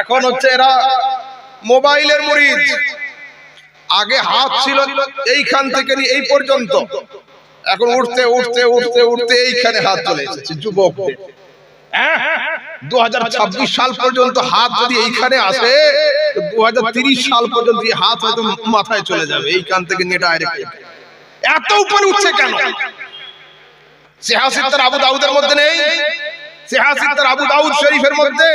এখন হচ্ছে এরা মোবাইলের মুরিদ। আগে হাত ছিল এইখান থেকে নিয়ে এই পর্যন্ত, এখন উঠতে উঠতে উঠতে উঠতে এইখানে হাত চলে এসেছে যুবকদের। 2026 সাল পর্যন্ত হাত যদি এইখানে আসে, 2030 সাল পর্যন্ত এই হাত হয়তো মাথায় চলে যাবে, এইখান থেকে নিয়ে ডাইরেক্ট। এত উপরে উঠছে কেন? সিহাসিত্তার আবু দাউদের মধ্যে নেই? সিহাসিত্তার আবু দাউদ শরীফের মধ্যে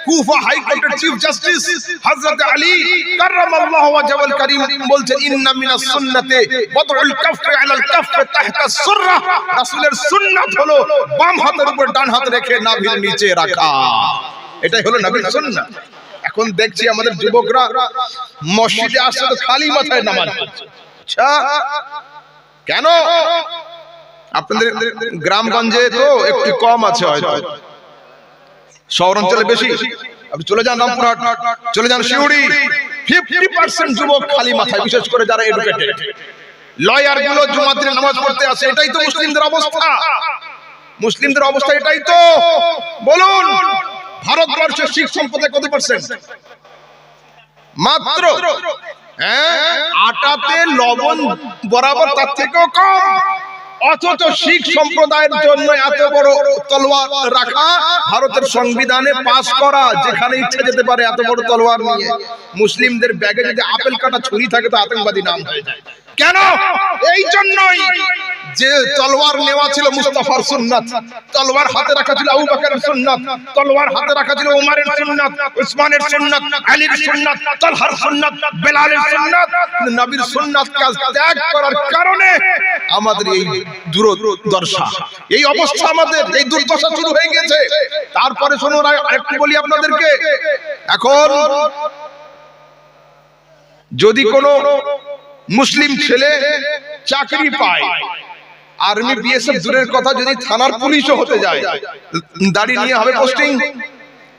কুফা হাইকোর্টের চিফ জাস্টিস হযরত আলী কাররামাল্লাহু ওয়াজহাল কারীম বলছেন, ইন্না মিনাস সুন্নাতি ওয়াদউল কাফফি আলাল কাফফি তাহতা সুররা। রাসূলের সুন্নাত হলো বাম হাতের উপর ডান হাত রেখে নাভির নিচে রাখা। এটাই হলো নবীর সুন্নাত। এখন দেখছি আমাদের যুবকরা মসজিদে আসছে তো খালি মাথায় নামাজ পড়ছে। আচ্ছা কেন? আপনাদের গ্রামগঞ্জে তো একটু কম আছে, হয়তো শহর অঞ্চলে বেশি। আপনি চলে যান রামপুরহাট, চলে যান শিউড়ি, 50% যুবক খালি মাথায়, বিশেষ করে যারা এডুকেটেড। লয়ার গুলো জুমার দিনে নামাজ পড়তে আসে। এটাই তো মুসলিমদের অবস্থা। মুসলিমদের অবস্থা এটাই তো। বলুন ভারতবর্ষের শিখ সম্প্রদায় কত পার্সেন্ট? মাত্র আটাতে লবণ বরাবর, তার থেকেও কম। অথচ শিখ সম্প্রদায়ের জন্য এত বড় তলোয়ার রাখা, ভারতের সংবিধানে পাস করা, যেখানে ইচ্ছা যেতে পারে এত বড় তলোয়ার নিয়ে। মুসলিমদের ব্যাগে যদি আপেল কাটা ছুরি থাকে তো আতঙ্কবাদী নাম হয়ে যায়। কেন? এই জন্যই যে তলোয়ার নেওয়া ছিল মুস্তাফার সুন্নাত, তলোয়ার হাতে রাখা ছিল আবু বকরের সুন্নাত, তলোয়ার হাতে রাখা ছিল ওমরের সুন্নাত, উসমানের সুন্নাত, আলীর সুন্নাত, তালহার সুন্নাত, বেলালের সুন্নাত। নবীর সুন্নাতকে ত্যাগ করার কারণে আমাদের এই দুর্দশা, এই অবস্থা, আমাদের এই দুর্দশা শুরু হয়ে গেছে। তারপরে শুনুন আরেকটু বলি আপনাদেরকে। এখন যদি কোনো মুসলিম ছেলে চাকরি পায়, আর্মি বিএসএফ দূরের কথা, যদি থানার পুলিশও হতে যায়, দাড়ি নিয়ে হবে পোস্টিং,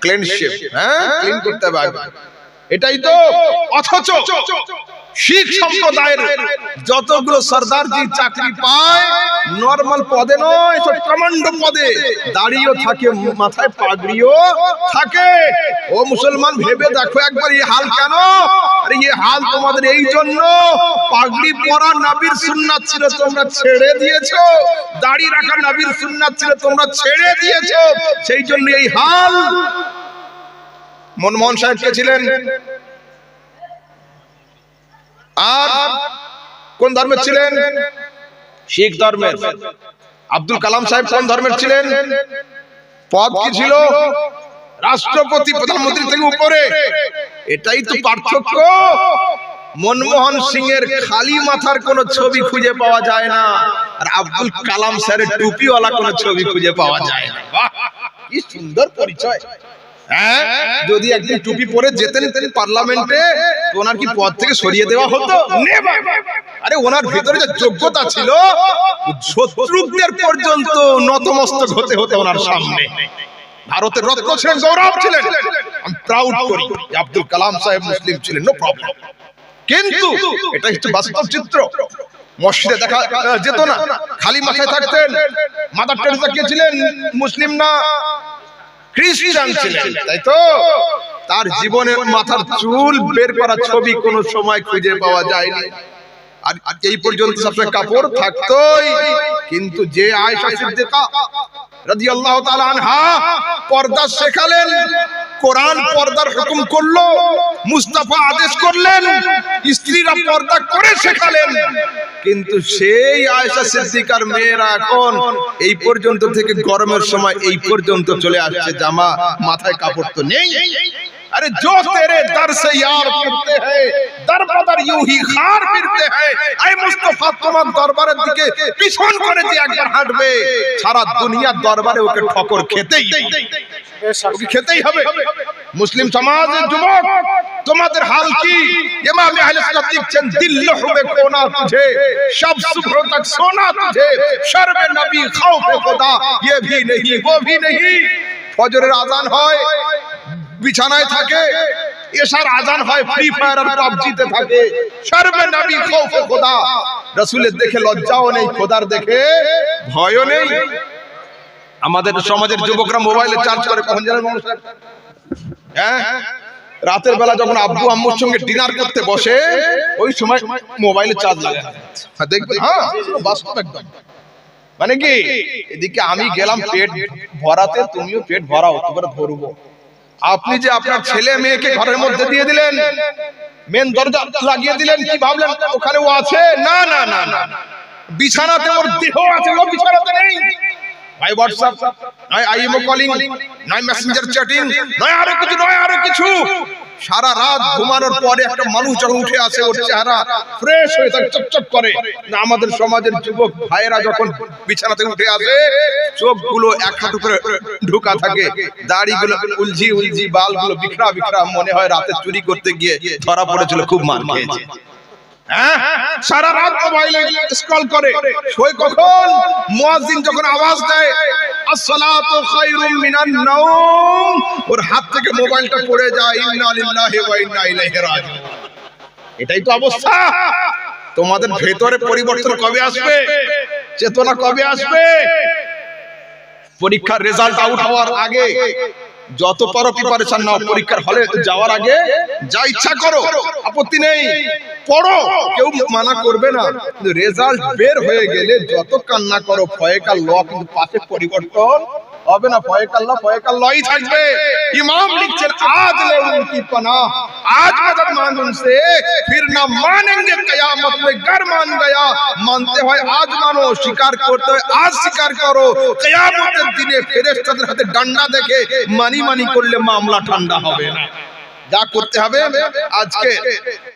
ক্লিন শেভ, ক্লিন করতে হবে। এটাই তো। অথচ শিখ সম্প্রদায়ের যতগুলো সরদারজি চাকরি পায়, নরমাল পদে নয়, সব কমান্ডো পদে, দাড়িও থাকে, মাথায় পাগড়িও থাকে। ও মুসলমান, ভেবে দেখো একবার এই হাল কেন? আরে এই হাল তোমাদের এই জন্য, পাগড়ি পরা নবীর সুন্নাত ছিল, তোমরা ছেড়ে দিয়েছো। দাড়ি রাখা নবীর সুন্নাত ছিল, তোমরা ছেড়ে দিয়েছো। সেই জন্য এই হাল। মনমোহন সাহেব কে ছিলেন? আর কোন ধর্মের ছিলেন? শিখ ধর্মের। আব্দুল কালাম সাহেব কোন ধর্মের ছিলেন? পদ কি ছিল? রাষ্ট্রপতি, প্রধানমন্ত্রী থেকে উপরে। এটাই তো পার্থক্য। মনমোহন সিং এর খালি মাথার কোন ছবি খুঁজে পাওয়া যায় না, আর আব্দুল কালাম স্যারের টুপিওয়ালা কোন ছবি খুঁজে পাওয়া যায় না। বাহ, কি সুন্দর পরিচয়। যদি একদিন টুপি পরে যেতেন পার্লামেন্টে, তো ওনার কি পদ থেকে সরিয়ে দেওয়া হতো? আরে ওনার ভিতরে যে যোগ্যতা ছিল, শত্রুদের পর্যন্ত নতমস্তক হতে হতে ওনার সামনে। ভারতের রত্ন ছিলেন, গৌরব ছিলেন। আমি প্রাউড করি আব্দুল কালাম সাহেব মুসলিম ছিলেন, নো প্রবলেম। কিন্তু এটা হচ্ছে বাস্তব চিত্র। মসজিদে দেখা যেত না, খালি মাথায় থাকতেন। মাদার টেরেসা কে ছিলেন? মুসলিম না, খ্রিস্টান ছিলেন, তাই তো? তার জীবনের মাথার চুল বের করা ছবি কোনো সময় খুঁজে পাওয়া যায়নি। আর এই পর্যন্ত সবসময় কাপড় থাকতোই। কিন্তু যে আয়েশা সিদ্দিকা রাদিয়াল্লাহু তাআলা আনহা পর্দা শেখালেন, কোরআন পর্দার হুকুম করলো, মুস্তাফা আদেশ করলেন, স্ত্রীরা পর্দা করে শেখালেন। কিন্তু সেই আয়েশা সিদ্দিকার মেয়েরা এখন এই পর্যন্ত থেকে গরমের সময় এই পর্যন্ত চলে আসছে, জামা মাথায় কাপড় তো নেই। अरे जो तेरे दर से यार फिरते हैं, दर बदर यूं ही खार फिरते हैं। ऐ मुस्तफा, তোমার দরবারের দিকে পিছন করে যে একবার হাঁটবে, সারা দুনিয়া দরবারে ওকে ঠকর খেতেই হবে। মুসলিম সমাজের যুবক, তোমাদের হাল কি? ইমাম আহলে সুন্নাত লিখছেন, দিল লহবে কোনা তুঝে, সব সুবহ তক সোনা তুঝে, শর্মে নবী খৌফে খুদা, ये भी नहीं वो भी नहीं। ফজরের আযান হয়, বিছানায় থাকে, এশার আযান হয়, ফ্রি ফায়ার আর পাবজিতে থাকে। শর্মে নবী খৌফে খুদা, রাসূলের দেখে লজ্জাও নেই, খোদার দেখে ভয়ও নেই। আমাদের সমাজের যুবকরা মোবাইলে চার্জ করে কখন জানেন? রাতের বেলা যখন আব্বু আম্মুর সঙ্গে ডিনার করতে বসে ওই সময় মোবাইলে চার্জ লাগে, দেখবেন। হ্যাঁ, বাস্তব একদম। মানে কি, এদিকে আমি গেলাম পেট ভরাতে, তুমিও পেট ভরাও, তোমার ধরবো। আপনি যে আপনার ছেলে মেয়েকে ঘরের মধ্যে দিয়ে দিলেন, মেন দরজা লাগিয়ে দিলেন, কি ভাবলেন ওখানে ও আছে? না না না না, বিছানাতে ওর দেহ আছে, ও বিছানাতে নেই। ভাই হোয়াটসঅ্যাপ নয়, আইএমও কলিং নয়, মেসেঞ্জার চ্যাটিং নয়, আরো কিছু নয়, আরো কিছু। সারা রাত ঘুমানোর পরে একটা মানুষ যখন উঠে আসে, ওর চেহারা ফ্রেশ হয়ে থাকে, চকচক করে। না, আমাদের সমাজের যুবক ভাইয়েরা যখন বিছানা থেকে উঠে আসে, চোখগুলো এক হাঁটু করে ঢোকা থাকে, দাড়িগুলো উলঝি উলঝি, বালগুলো বিখরা বিখরা, মনে হয় রাতে চুরি করতে গিয়ে ধরা পড়েছিল, খুব মার খেয়েছে। সারা রাত মোবাইলে স্ক্রল করে, শোয় কখন? মুয়াজ্জিন যখন আওয়াজ দেয় আসসালাতু খায়রুম মিনান নাওম, ওর হাত থেকে মোবাইলটা পড়ে যায়, ইন্না লিল্লাহি ওয়া ইন্না ইলাইহি রাজিউন। এটাই তো অবস্থা। তোমাদের ভেতরে পরিবর্তন কবে আসবে? চেতনা কবে আসবে? পরীক্ষার রেজাল্ট আউট হওয়ার আগে যত পারো প্রিপারেশন নাও, পরীক্ষার হলে যাওয়ার আগে যা ইচ্ছা করো, আপত্তি নেই, পড়ো, কেউ মানা করবে না। কিন্তু রেজাল্ট বের হয়ে গেলে যত কান্না করো, ফয়কাল ল, কিন্তু পাশে পরিবর্তন হবে না। ফয়কাল লই থাকবে। ইমাম লিখছেন, আজ লে উনকি পানা, আজ মদদ মাंग उनसे, फिर ना मानेंगे कियामत में, घर मान गया, মানতে হয় আজ মানো, স্বীকার করতে হয় আজ স্বীকার করো। কিয়ামতের দিনে ফেরেশতাদের হাতে ডান্ডা দেখে মানি করলে মামলা ঠান্ডা হবে না। যা করতে হবে আজকে